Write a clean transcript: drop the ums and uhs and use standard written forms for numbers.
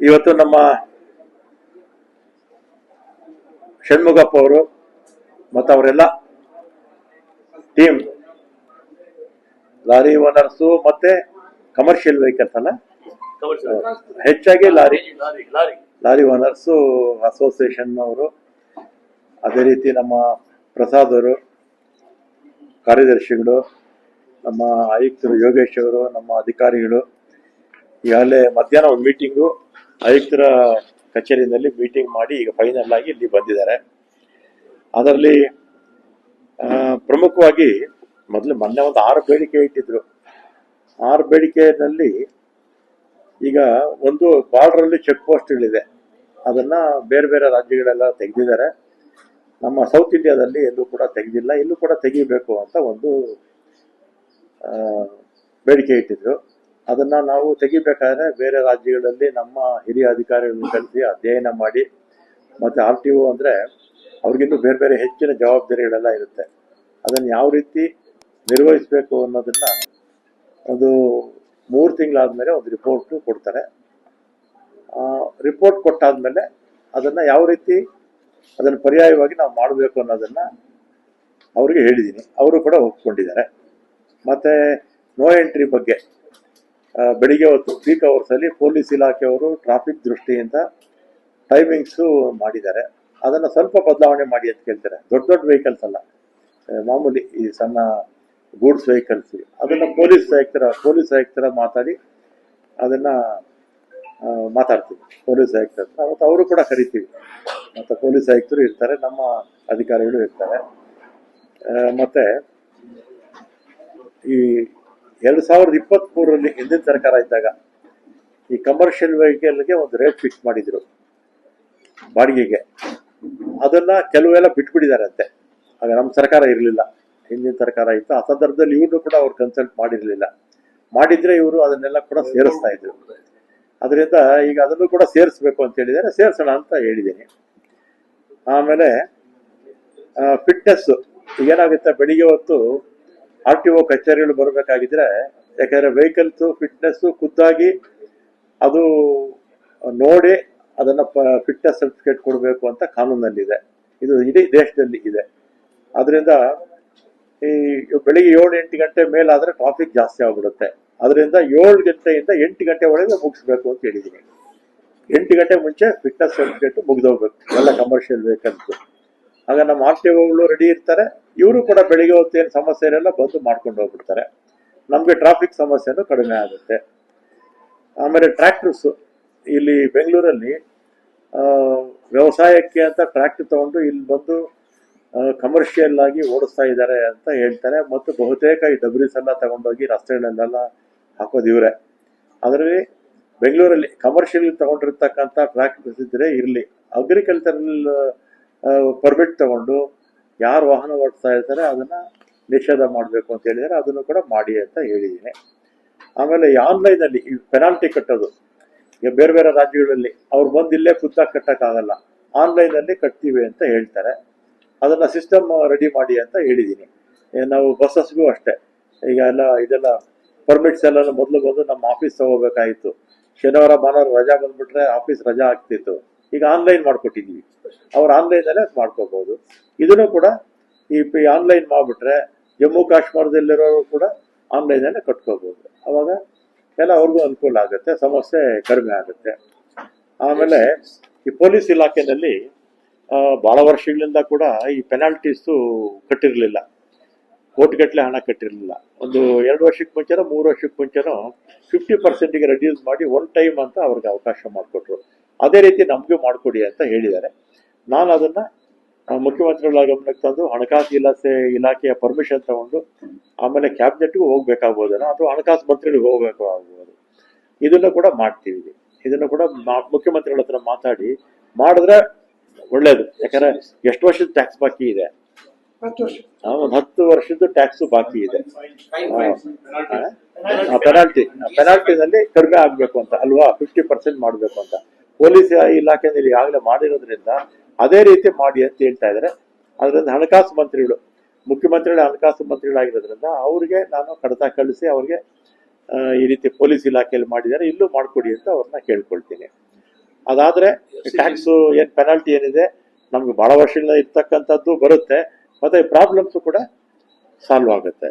ಇವತ್ತು ನಮ್ಮ ಷಣ್ಮುಗಪ್ಪ ಅವರು ಮತ್ತು ಅವರೆಲ್ಲ ಟೀಮ್ ಲಾರಿ ಓನರ್ಸು ಮತ್ತೆ ಕಮರ್ಷಿಯಲ್ ವೆಹಿಕಲ್ಸ್ ಅಲ್ಲ, ಹೆಚ್ಚಾಗಿ ಲಾರಿ ಓನರ್ಸು ಅಸೋಸಿಯೇಷನ್ ಅವರು, ಅದೇ ರೀತಿ ನಮ್ಮ ಪ್ರಸಾದ್ ಅವರು, ಕಾರ್ಯದರ್ಶಿಗಳು, ನಮ್ಮ ಆಯುಕ್ತರು ಯೋಗೇಶ್ ಅವರು, ನಮ್ಮ ಅಧಿಕಾರಿಗಳು ಈಗಾಗಲೇ ಮಧ್ಯಾಹ್ನ ಒಂದು ಮೀಟಿಂಗು ಆಯುಕ್ತರ ಕಚೇರಿಯಲ್ಲಿ ಮೀಟಿಂಗ್ ಮಾಡಿ ಈಗ ಫೈನಲ್ ಆಗಿ ಇಲ್ಲಿ ಬಂದಿದ್ದಾರೆ. ಅದರಲ್ಲಿ ಪ್ರಮುಖವಾಗಿ ಮೊನ್ನೆ ಒಂದು 6 ಬೇಡಿಕೆ ಇಟ್ಟಿದ್ರು. 6 ಬೇಡಿಕೆಯಲ್ಲಿ ಈಗ ಒಂದು ಬಾರ್ಡರ್ ಅಲ್ಲಿ ಚೆಕ್ ಪೋಸ್ಟ್ಗಳಿದೆ, ಅದನ್ನ ಬೇರೆ ಬೇರೆ ರಾಜ್ಯಗಳೆಲ್ಲ ತೆಗೆದಿದ್ದಾರೆ. ನಮ್ಮ ಸೌತ್ ಇಂಡಿಯಾದಲ್ಲಿ ಎಲ್ಲೂ ಕೂಡ ತೆಗೆದಿಲ್ಲ, ಎಲ್ಲೂ ಕೂಡ ತೆಗಿಬೇಕು ಅಂತ ಒಂದು ಬೇಡಿಕೆ ಇಟ್ಟಿದ್ರು. ಅದನ್ನ ನಾವು ತೆಗಿಬೇಕಾದ್ರೆ ಬೇರೆ ರಾಜ್ಯಗಳಲ್ಲಿ ನಮ್ಮ ಹಿರಿಯ ಅಧಿಕಾರಿಗಳನ್ನು ಕಳಿಸಿ ಅಧ್ಯಯನ ಮಾಡಿ, ಮತ್ತೆ RTO ಅಂದ್ರೆ ಅವ್ರಿಗಿನ್ನೂ ಬೇರೆ ಬೇರೆ ಹೆಚ್ಚಿನ ಜವಾಬ್ದಾರಿಗಳೆಲ್ಲ ಇರುತ್ತೆ. ಅದನ್ನ ಯಾವ ರೀತಿ ನಿರ್ವಹಿಸಬೇಕು ಅನ್ನೋದನ್ನ ಒಂದು 3 ತಿಂಗಳಾದ್ಮೇಲೆ ಒಂದು ರಿಪೋರ್ಟ್ ಕೊಡ್ತಾರೆ. ರಿಪೋರ್ಟ್ ಕೊಟ್ಟಾದ್ಮೇಲೆ ಅದನ್ನ ಯಾವ ರೀತಿ ಅದನ್ನು ಪರ್ಯಾಯವಾಗಿ ನಾವು ಮಾಡಬೇಕು ಅನ್ನೋದನ್ನ ಅವ್ರಿಗೆ ಹೇಳಿದ್ದೀನಿ, ಅವರು ಕೂಡ ಒಪ್ಕೊಂಡಿದ್ದಾರೆ. ಮತ್ತೆ ನೋ ಎಂಟ್ರಿ ಬಗ್ಗೆ ಬೆಳಿಗ್ಗೆ ಹೊತ್ತು ಪೀಕ್ ಅವರ್ಸ್ ಅಲ್ಲಿ ಪೊಲೀಸ್ ಇಲಾಖೆಯವರು ಟ್ರಾಫಿಕ್ ದೃಷ್ಟಿಯಿಂದ ಟೈಮಿಂಗ್ಸು ಮಾಡಿದ್ದಾರೆ. ಅದನ್ನ ಸ್ವಲ್ಪ ಬದಲಾವಣೆ ಮಾಡಿ ಅಂತ ಕೇಳ್ತಾರೆ. ದೊಡ್ಡ ದೊಡ್ಡ ವೆಹಿಕಲ್ಸ್ ಅಲ್ಲ, ಮಾಮೂಲಿ ಈ ಸಣ್ಣ ಗೂಡ್ಸ್ ವೆಹಿಕಲ್ಸ್, ಅದನ್ನ ಪೊಲೀಸ್ ಆಯುಕ್ತರ ಮಾತಾಡಿ ಅದನ್ನ ಮಾತಾಡ್ತೀವಿ. ಪೊಲೀಸ್ ಆಯುಕ್ತರ ಮತ್ತು ಅವರು ಕೂಡ ಕರಿತೀವಿ. ಮತ್ತೆ ಪೊಲೀಸ್ ಆಯುಕ್ತರು ಇರ್ತಾರೆ, ನಮ್ಮ ಅಧಿಕಾರಿಗಳು ಇರ್ತಾರೆ. ಮತ್ತೆ ಈ 2023ರಲ್ಲಿ ಹಿಂದಿನ ಸರ್ಕಾರ ಇದ್ದಾಗ ಈ ಕಮರ್ಷಿಯಲ್ ವೆಹಿಕಲ್ಗೆ ಒಂದು ರೇಟ್ ಫಿಕ್ಸ್ ಮಾಡಿದ್ರು ಬಾಡಿಗೆಗೆ. ಅದನ್ನ ಕೆಲವೆಲ್ಲ ಬಿಟ್ಬಿಟ್ಟಿದ್ದಾರೆ ಅಂತೆ. ಆಗ ನಮ್ಮ ಸರ್ಕಾರ ಇರಲಿಲ್ಲ, ಹಿಂದಿನ ಸರ್ಕಾರ ಇತ್ತು. ಆ ಸಂದರ್ಭದಲ್ಲಿ ಇವ್ರನ್ನು ಕೂಡ ಅವ್ರು ಕನ್ಸಲ್ಟ್ ಮಾಡಿರಲಿಲ್ಲ. ಮಾಡಿದ್ರೆ ಇವರು ಅದನ್ನೆಲ್ಲ ಕೂಡ ಸೇರಿಸ್ತಾ ಇದ್ರು. ಅದರಿಂದ ಈಗ ಅದನ್ನು ಕೂಡ ಸೇರಿಸ್ಬೇಕು ಅಂತ ಹೇಳಿದ್ದಾರೆ, ಸೇರಿಸೋಣ ಅಂತ ಹೇಳಿದ್ದೀನಿ. ಆಮೇಲೆ ಫಿಟ್ನೆಸ್ ಈಗೇನಾಗುತ್ತೆ, ಬೆಳಿಗ್ಗೆ ಹೊತ್ತು RTO ಕಚೇರಿಗಳು ಬರಬೇಕಾಗಿದ್ರೆ, ಯಾಕಂದ್ರೆ ವೆಹಿಕಲ್ಸ್ ಫಿಟ್ನೆಸ್ ಖುದ್ದಾಗಿ ಅದು ನೋಡಿ ಅದನ್ನ ಫಿಟ್ನೆಸ್ ಸರ್ಟಿಫಿಕೇಟ್ ಕೊಡಬೇಕು ಅಂತ ಕಾನೂನಲ್ಲಿದೆ. ಇದು ಇಡೀ ದೇಶದಲ್ಲಿ ಇದೆ. ಅದರಿಂದ ಈ ಬೆಳಿಗ್ಗೆ 7-8 ಗಂಟೆ ಮೇಲಾದ್ರೆ ಟ್ರಾಫಿಕ್ ಜಾಸ್ತಿ ಆಗ್ಬಿಡುತ್ತೆ. ಅದರಿಂದ 7 ಗಂಟೆಯಿಂದ 8 ಗಂಟೆ ಒಳಗೆ ಮುಗಿಸ್ಬೇಕು ಅಂತ ಹೇಳಿದ್ದೀನಿ. 8 ಗಂಟೆ ಮುಂಚೆ ಫಿಟ್ನೆಸ್ ಸರ್ಟಿಫಿಕೇಟ್ ಮುಗಿದೋಗ್ಬೇಕು ಎಲ್ಲ ಕಮರ್ಷಿಯಲ್ ವೆಹಿಕಲ್ಸ್. ಆಗ ನಮ್ಮ RTOಗಳು ರೆಡಿ ಇರ್ತಾರೆ. ಇವರು ಕೂಡ ಬೆಳಿಗ್ಗೆ ಹೊತ್ತು ಏನು ಸಮಸ್ಯೆ ಇರಲ್ಲ, ಬಂದು ಮಾಡ್ಕೊಂಡು ಹೋಗ್ಬಿಡ್ತಾರೆ. ನಮಗೆ ಟ್ರಾಫಿಕ್ ಸಮಸ್ಯೆನೂ ಕಡಿಮೆ ಆಗುತ್ತೆ. ಆಮೇಲೆ ಟ್ರ್ಯಾಕ್ಟರ್ಸ್ ಇಲ್ಲಿ ಬೆಂಗಳೂರಲ್ಲಿ ವ್ಯವಸಾಯಕ್ಕೆ ಅಂತ ಟ್ರ್ಯಾಕ್ಟರ್ ತಗೊಂಡು ಇಲ್ಲಿ ಬಂದು ಕಮರ್ಷಿಯಲ್ ಆಗಿ ಓಡಿಸ್ತಾ ಇದ್ದಾರೆ ಅಂತ ಹೇಳ್ತಾರೆ. ಮತ್ತು ಬಹುತೇಕ ಈ ಡಬ್ರೀಸ್ ಎಲ್ಲ ತಗೊಂಡೋಗಿ ರಸ್ತೆಗಳಲ್ಲೆಲ್ಲ ಹಾಕೋದು ಇವರೇ. ಅದರಲ್ಲಿ ಬೆಂಗಳೂರಲ್ಲಿ ಕಮರ್ಷಿಯಲ್ ತಗೊಂಡಿರ್ತಕ್ಕಂಥ ಟ್ರ್ಯಾಕ್ಟರ್ಸ್ ಇದ್ರೆ ಇರಲಿ, ಅಗ್ರಿಕಲ್ಚರಲ್ ಪರ್ಮಿಟ್ ತಗೊಂಡು ಯಾರು ವಾಹನ ಓಡಿಸ್ತಾ ಇರ್ತಾರೆ ಅದನ್ನ ನಿಷೇಧ ಮಾಡಬೇಕು ಅಂತ ಹೇಳಿದರೆ ಅದನ್ನು ಕೂಡ ಮಾಡಿ ಅಂತ ಹೇಳಿದ್ದೀನಿ. ಆಮೇಲೆ ಈ ಆನ್ಲೈನಲ್ಲಿ ಈ ಪೆನಾಲ್ಟಿ ಕಟ್ಟೋದು, ಈಗ ಬೇರೆ ಬೇರೆ ರಾಜ್ಯಗಳಲ್ಲಿ ಅವ್ರು ಬಂದು ಇಲ್ಲೇ ಖುದ್ದಾಗಿ ಕಟ್ಟಕ್ಕಾಗಲ್ಲ, ಆನ್ಲೈನಲ್ಲಿ ಕಟ್ತೀವಿ ಅಂತ ಹೇಳ್ತಾರೆ. ಅದನ್ನ ಸಿಸ್ಟಮ್ ರೆಡಿ ಮಾಡಿ ಅಂತ ಹೇಳಿದ್ದೀನಿ. ನಾವು ಬಸ್ಸಸ್ಗೂ ಅಷ್ಟೇ, ಈಗ ಇದೆಲ್ಲ ಪರ್ಮಿಟ್ಸ್ ಎಲ್ಲ ಮೊದಲು ಬಂದು ನಮ್ಮ ಆಫೀಸ್ ತಗೋಬೇಕಾಗಿತ್ತು. ಶನಿವಾರ ಭಾನುವಾರ ರಜಾ ಬಂದ್ಬಿಟ್ರೆ ಆಫೀಸ್ ರಜಾ ಆಗ್ತಿತ್ತು. ಈಗ ಆನ್ಲೈನ್ ಮಾಡ್ಕೊಟ್ಟಿದ್ದೀವಿ, ಅವ್ರು ಆನ್ಲೈನಲ್ಲೇ ಮಾಡ್ಕೋಬಹುದು. ಇದನ್ನು ಕೂಡ ಈ ಆನ್ಲೈನ್ ಮಾಡಿಬಿಟ್ರೆ ಜಮ್ಮು ಕಾಶ್ಮೀರದಲ್ಲಿರೋರು ಕೂಡ ಆನ್ಲೈನಲ್ಲೇ ಕಟ್ಕೋಬಹುದು. ಅವಾಗ ಎಲ್ಲ ಅವ್ರಿಗೂ ಅನುಕೂಲ ಆಗುತ್ತೆ, ಸಮಸ್ಯೆ ಕಡಿಮೆ ಆಗುತ್ತೆ. ಆಮೇಲೆ ಈ ಪೊಲೀಸ್ ಇಲಾಖೆಯಲ್ಲಿ ಬಹಳ ವರ್ಷಗಳಿಂದ ಕೂಡ ಈ ಪೆನಾಲ್ಟೀಸು ಕಟ್ಟಿರಲಿಲ್ಲ, ಕೋಟಿಗಟ್ಟಲೆ ಹಣ ಕಟ್ಟಿರಲಿಲ್ಲ. ಒಂದು 2 ವರ್ಷಕ್ಕೆ ಮುಂಚೆನೋ 3 ವರ್ಷಕ್ಕೆ ಮುಂಚೆನೋ 50% ರೆಡ್ಯೂಸ್ ಮಾಡಿ 1 ಟೈಮ್ ಅಂತ ಅವ್ರಿಗೆ ಅವಕಾಶ ಮಾಡಿಕೊಟ್ರು. ಅದೇ ರೀತಿ ನಮಗೂ ಮಾಡಿಕೊಡಿ ಅಂತ ಹೇಳಿದ್ದಾರೆ. ನಾನು ಅದನ್ನ ಮುಖ್ಯಮಂತ್ರಿಗಳ ಗಮನಕ್ಕೆ ತಂದು ಹಣಕಾಸು ಇಲಾಖೆಯ ಪರ್ಮಿಷನ್ ತಗೊಂಡು ಆಮೇಲೆ ಕ್ಯಾಬಿನೆಟ್ಗೂ ಹೋಗ್ಬೇಕಾಗ್ಬೋದೇನೋ ಅಥವಾ ಹಣಕಾಸು ಮಂತ್ರಿಗಳಿಗೆ ಹೋಗ್ಬೇಕಾಗ್ಬೋದು. ಇದನ್ನು ಕೂಡ ಮಾಡ್ತೀವಿ. ಇದನ್ನು ಕೂಡ ಮುಖ್ಯಮಂತ್ರಿಗಳ ಹತ್ರ ಮಾತಾಡಿ ಮಾಡಿದ್ರೆ ಒಳ್ಳೇದು. ಯಾಕಂದ್ರೆ ಎಷ್ಟು ವರ್ಷದ ಟ್ಯಾಕ್ಸ್ ಬಾಕಿ ಇದೆ? 10 ವರ್ಷದ ಟ್ಯಾಕ್ಸ್ ಬಾಕಿ ಇದೆ. ಪೆನಾಲ್ಟಿನಲ್ಲಿ ಕಡಿಮೆ ಆಗ್ಬೇಕು ಅಂತ ಅಲ್ವಾ, 50% ಮಾಡ್ಬೇಕು ಅಂತ ಪೊಲೀಸ್ ಇಲಾಖೆಯಲ್ಲಿ ಈಗಾಗಲೇ ಮಾಡಿರೋದ್ರಿಂದ ಅದೇ ರೀತಿ ಮಾಡಿ ಅಂತ ಹೇಳ್ತಾ ಇದ್ದಾರೆ. ಅದರಿಂದ ಹಣಕಾಸು ಮಂತ್ರಿಗಳು, ಮುಖ್ಯಮಂತ್ರಿಗಳ ಹಣಕಾಸು ಮಂತ್ರಿಗಳಾಗಿರೋದ್ರಿಂದ ಅವ್ರಿಗೆ ನಾನು ಕಡತ ಕಳಿಸಿ ಅವ್ರಿಗೆ ಈ ರೀತಿ ಪೊಲೀಸ್ ಇಲಾಖೆಯಲ್ಲಿ ಮಾಡಿದ್ದಾರೆ, ಇಲ್ಲೂ ಮಾಡ್ಕೊಡಿ ಅಂತ ಅವ್ರನ್ನ ಕೇಳ್ಕೊಳ್ತೀನಿ. ಅದಾದ್ರೆ ಟ್ಯಾಕ್ಸ್ ಏನ್ ಪೆನಾಲ್ಟಿ ಏನಿದೆ ನಮ್ಗೆ ಬಹಳ ವರ್ಷದಿಂದ ಇರ್ತಕ್ಕಂಥದ್ದು ಬರುತ್ತೆ, ಮತ್ತೆ ಪ್ರಾಬ್ಲಮ್ಸ್ ಕೂಡ ಸಾಲ್ವ್ ಆಗುತ್ತೆ.